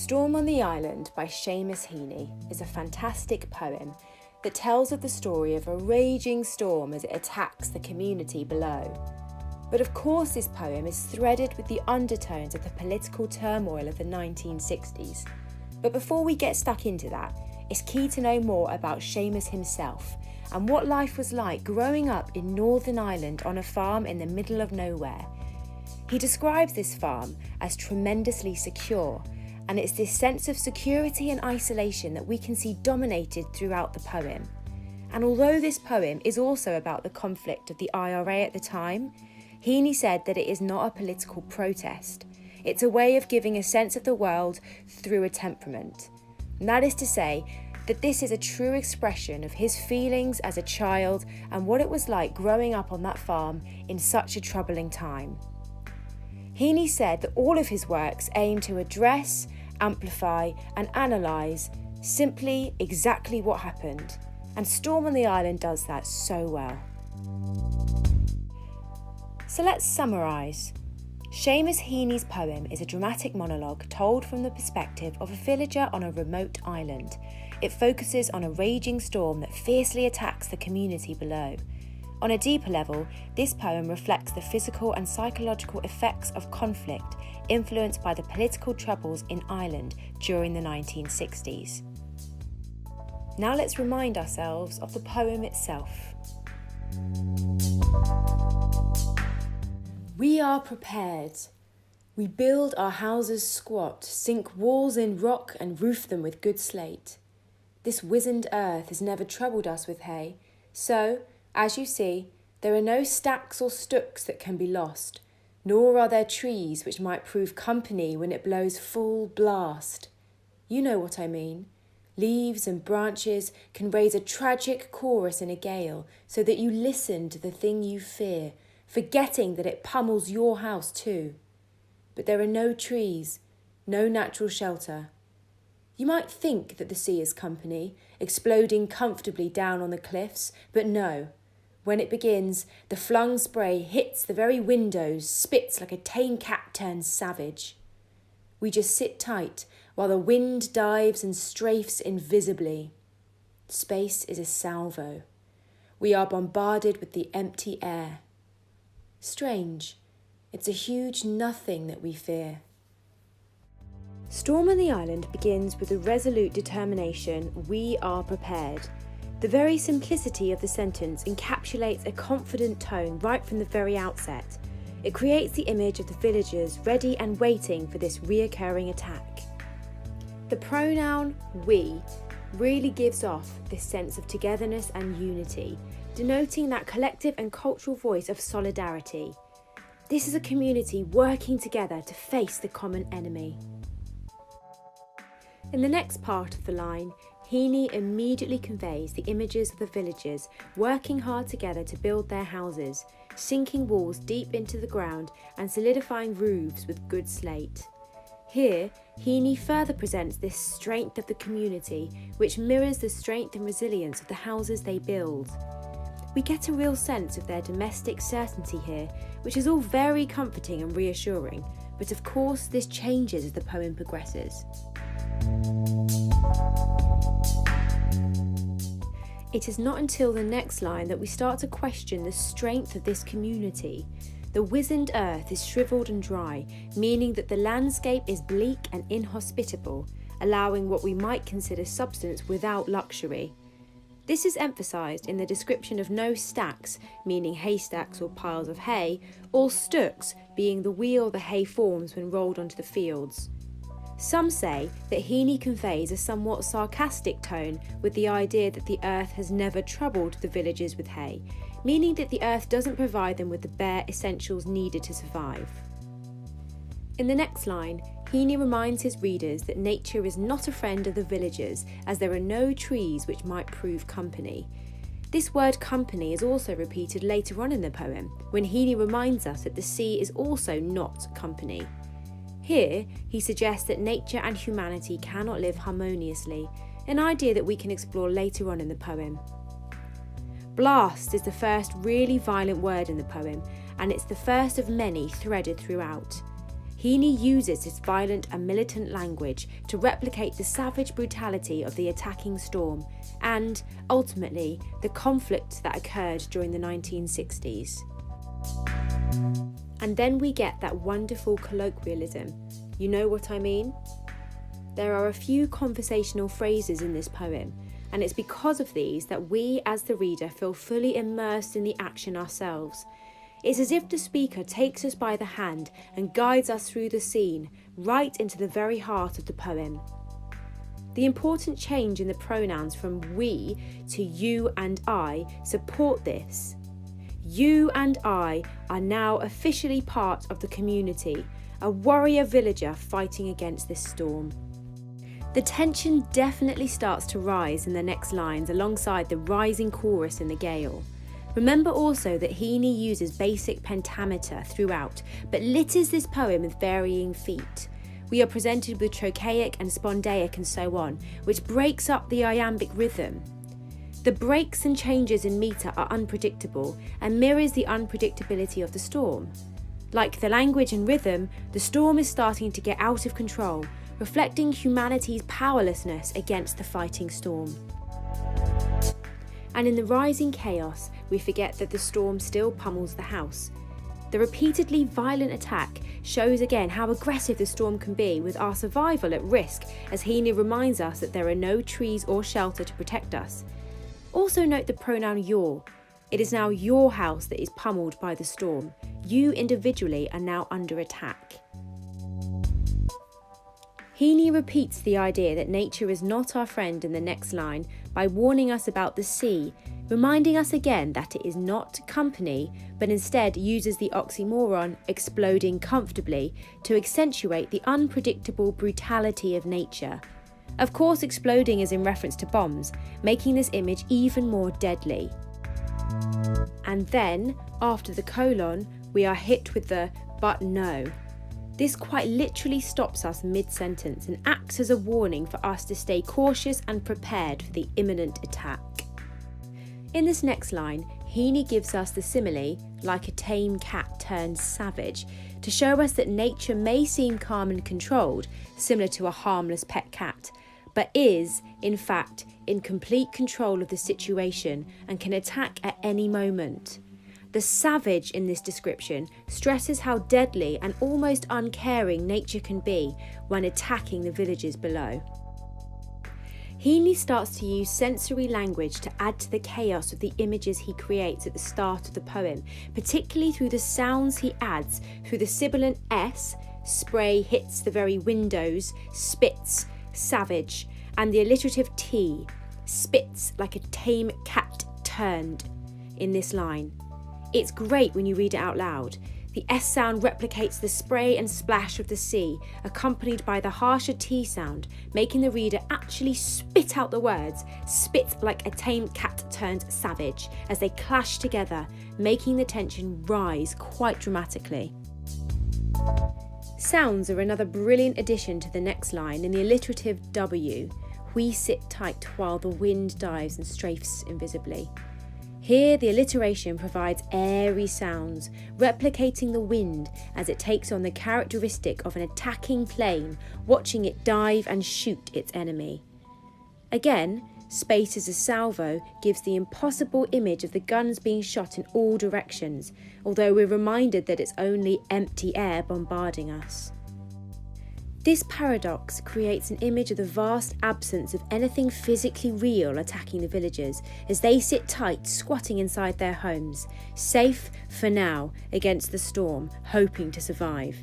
Storm on the Island by Seamus Heaney is a fantastic poem that tells of the story of a raging storm as it attacks the community below. But of course this poem is threaded with the undertones of the political turmoil of the 1960s. But before we get stuck into that, it's key to know more about Seamus himself and what life was like growing up in Northern Ireland on a farm in the middle of nowhere. He describes this farm as tremendously secure, and it's this sense of security and isolation that we can see dominated throughout the poem. And although this poem is also about the conflict of the IRA at the time, Heaney said that it is not a political protest. It's a way of giving a sense of the world through a temperament. And that is to say that this is a true expression of his feelings as a child and what it was like growing up on that farm in such a troubling time. Heaney said that all of his works aim to address, amplify and analyse simply exactly what happened, and Storm on the Island does that so well. So let's summarise. Seamus Heaney's poem is a dramatic monologue told from the perspective of a villager on a remote island. It focuses on a raging storm that fiercely attacks the community below. On a deeper level, this poem reflects the physical and psychological effects of conflict influenced by the political troubles in Ireland during the 1960s. Now let's remind ourselves of the poem itself. We are prepared. We build our houses squat, sink walls in rock and roof them with good slate. This wizened earth has never troubled us with hay, so, as you see, there are no stacks or stooks that can be lost, nor are there trees which might prove company when it blows full blast. You know what I mean. Leaves and branches can raise a tragic chorus in a gale so that you listen to the thing you fear, forgetting that it pummels your house too. But there are no trees, no natural shelter. You might think that the sea is company, exploding comfortably down on the cliffs, but no. When it begins, the flung spray hits the very windows, spits like a tame cat turns savage. We just sit tight while the wind dives and strafes invisibly. Space is a salvo. We are bombarded with the empty air. Strange, it's a huge nothing that we fear. Storm on the Island begins with a resolute determination, we are prepared. The very simplicity of the sentence encapsulates a confident tone right from the very outset. It creates the image of the villagers ready and waiting for this reoccurring attack. The pronoun we really gives off this sense of togetherness and unity, denoting that collective and cultural voice of solidarity. This is a community working together to face the common enemy. In the next part of the line, Heaney immediately conveys the images of the villagers working hard together to build their houses, sinking walls deep into the ground and solidifying roofs with good slate. Here, Heaney further presents this strength of the community, which mirrors the strength and resilience of the houses they build. We get a real sense of their domestic certainty here, which is all very comforting and reassuring, but of course this changes as the poem progresses. It is not until the next line that we start to question the strength of this community. The wizened earth is shriveled and dry, meaning that the landscape is bleak and inhospitable, allowing what we might consider substance without luxury. This is emphasised in the description of no stacks, meaning haystacks or piles of hay, or stooks, being the wheel the hay forms when rolled onto the fields. Some say that Heaney conveys a somewhat sarcastic tone with the idea that the earth has never troubled the villagers with hay, meaning that the earth doesn't provide them with the bare essentials needed to survive. In the next line, Heaney reminds his readers that nature is not a friend of the villagers, as there are no trees which might prove company. This word company is also repeated later on in the poem, when Heaney reminds us that the sea is also not company. Here, he suggests that nature and humanity cannot live harmoniously, an idea that we can explore later on in the poem. Blast is the first really violent word in the poem, and it's the first of many threaded throughout. Heaney uses his violent and militant language to replicate the savage brutality of the attacking storm and, ultimately, the conflict that occurred during the 1960s. And then we get that wonderful colloquialism. You know what I mean? There are a few conversational phrases in this poem, and it's because of these that we as the reader feel fully immersed in the action ourselves. It's as if the speaker takes us by the hand and guides us through the scene, right into the very heart of the poem. The important change in the pronouns from we to you and I support this. You and I are now officially part of the community, a warrior villager fighting against this storm. The tension definitely starts to rise in the next lines alongside the rising chorus in the gale. Remember also that Heaney uses basic pentameter throughout, but litters this poem with varying feet. We are presented with trochaic and spondaic and so on, which breaks up the iambic rhythm. The breaks and changes in meter are unpredictable and mirrors the unpredictability of the storm. Like the language and rhythm, the storm is starting to get out of control, reflecting humanity's powerlessness against the fighting storm. And in the rising chaos, we forget that the storm still pummels the house. The repeatedly violent attack shows again how aggressive the storm can be, with our survival at risk, as Heaney reminds us that there are no trees or shelter to protect us. Also note the pronoun your. It is now your house that is pummeled by the storm. You individually are now under attack. Heaney repeats the idea that nature is not our friend in the next line by warning us about the sea, reminding us again that it is not company, but instead uses the oxymoron exploding comfortably to accentuate the unpredictable brutality of nature. Of course, exploding is in reference to bombs, making this image even more deadly. And then, after the colon, we are hit with the but no. This quite literally stops us mid-sentence and acts as a warning for us to stay cautious and prepared for the imminent attack. In this next line, Heaney gives us the simile, like a tame cat turns savage, to show us that nature may seem calm and controlled, similar to a harmless pet cat, but is, in fact, in complete control of the situation and can attack at any moment. The savage in this description stresses how deadly and almost uncaring nature can be when attacking the villages below. Heaney starts to use sensory language to add to the chaos of the images he creates at the start of the poem, particularly through the sounds he adds through the sibilant S, spray hits the very windows, spits, savage, and the alliterative T, spits like a tame cat turned, in this line. It's great when you read it out loud. The S sound replicates the spray and splash of the sea, accompanied by the harsher T sound, making the reader actually spit out the words, spit like a tame cat turned savage, as they clash together, making the tension rise quite dramatically. Sounds are another brilliant addition to the next line in the alliterative W. We sit tight while the wind dives and strafes invisibly. Here, the alliteration provides airy sounds, replicating the wind as it takes on the characteristic of an attacking plane, watching it dive and shoot its enemy. Again, space as a salvo gives the impossible image of the guns being shot in all directions, although we're reminded that it's only empty air bombarding us. This paradox creates an image of the vast absence of anything physically real attacking the villagers as they sit tight, squatting inside their homes, safe for now against the storm, hoping to survive.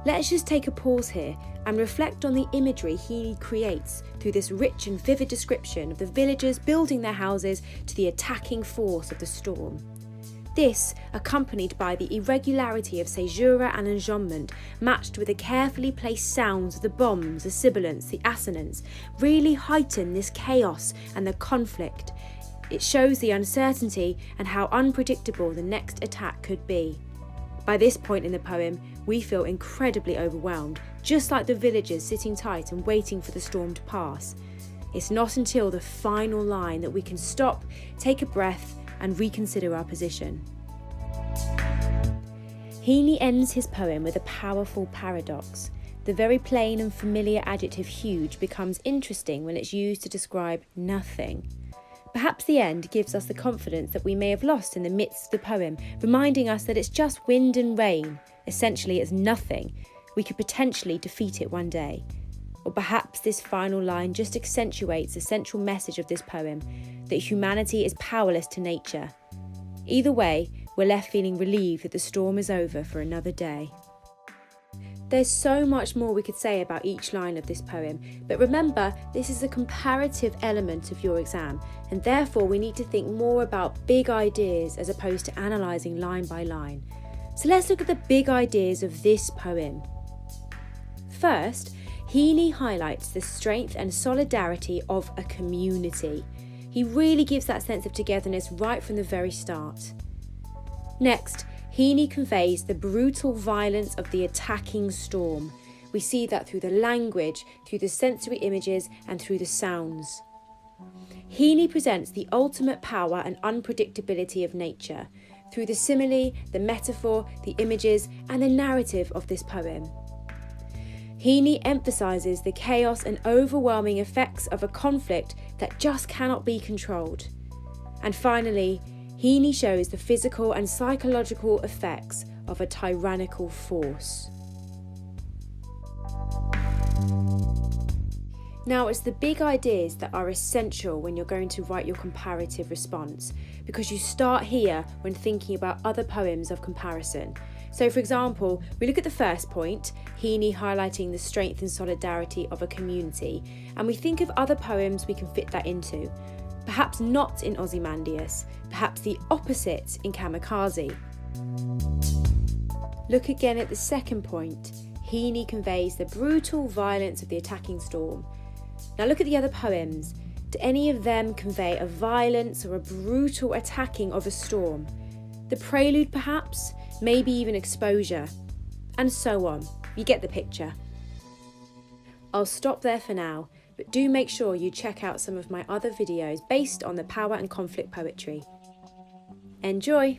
Let's just take a pause here and reflect on the imagery he creates through this rich and vivid description of the villagers building their houses to the attacking force of the storm. This, accompanied by the irregularity of caesura and enjambment, matched with the carefully placed sounds of the bombs, the sibilants, the assonance, really heighten this chaos and the conflict, It shows the uncertainty and how unpredictable the next attack could be. By this point in the poem, we feel incredibly overwhelmed, just like the villagers sitting tight and waiting for the storm to pass. It's not until the final line that we can stop, take a breath, and reconsider our position. Heaney ends his poem with a powerful paradox. The very plain and familiar adjective huge becomes interesting when it's used to describe nothing. Perhaps the end gives us the confidence that we may have lost in the midst of the poem, reminding us that it's just wind and rain. Essentially, it's nothing. We could potentially defeat it one day. Or perhaps this final line just accentuates the central message of this poem, that humanity is powerless to nature. Either way, we're left feeling relieved that the storm is over for another day. There's so much more we could say about each line of this poem, but remember, this is a comparative element of your exam, and therefore we need to think more about big ideas as opposed to analysing line by line. So let's look at the big ideas of this poem. First, Heaney highlights the strength and solidarity of a community. He really gives that sense of togetherness right from the very start. Next, Heaney conveys the brutal violence of the attacking storm. We see that through the language, through the sensory images, and through the sounds. Heaney presents the ultimate power and unpredictability of nature through the simile, the metaphor, the images, and the narrative of this poem. Heaney emphasises the chaos and overwhelming effects of a conflict that just cannot be controlled. And finally, Heaney shows the physical and psychological effects of a tyrannical force. Now, it's the big ideas that are essential when you're going to write your comparative response, because you start here when thinking about other poems of comparison. So, for example, we look at the first point, Heaney highlighting the strength and solidarity of a community, and we think of other poems we can fit that into. Perhaps not in Ozymandias, perhaps the opposite in Kamikaze. Look again at the second point. Heaney conveys the brutal violence of the attacking storm. Now look at the other poems. Do any of them convey a violence or a brutal attacking of a storm? The prelude perhaps, maybe even exposure, and so on. You get the picture. I'll stop there for now, but do make sure you check out some of my other videos based on the power and conflict poetry. Enjoy!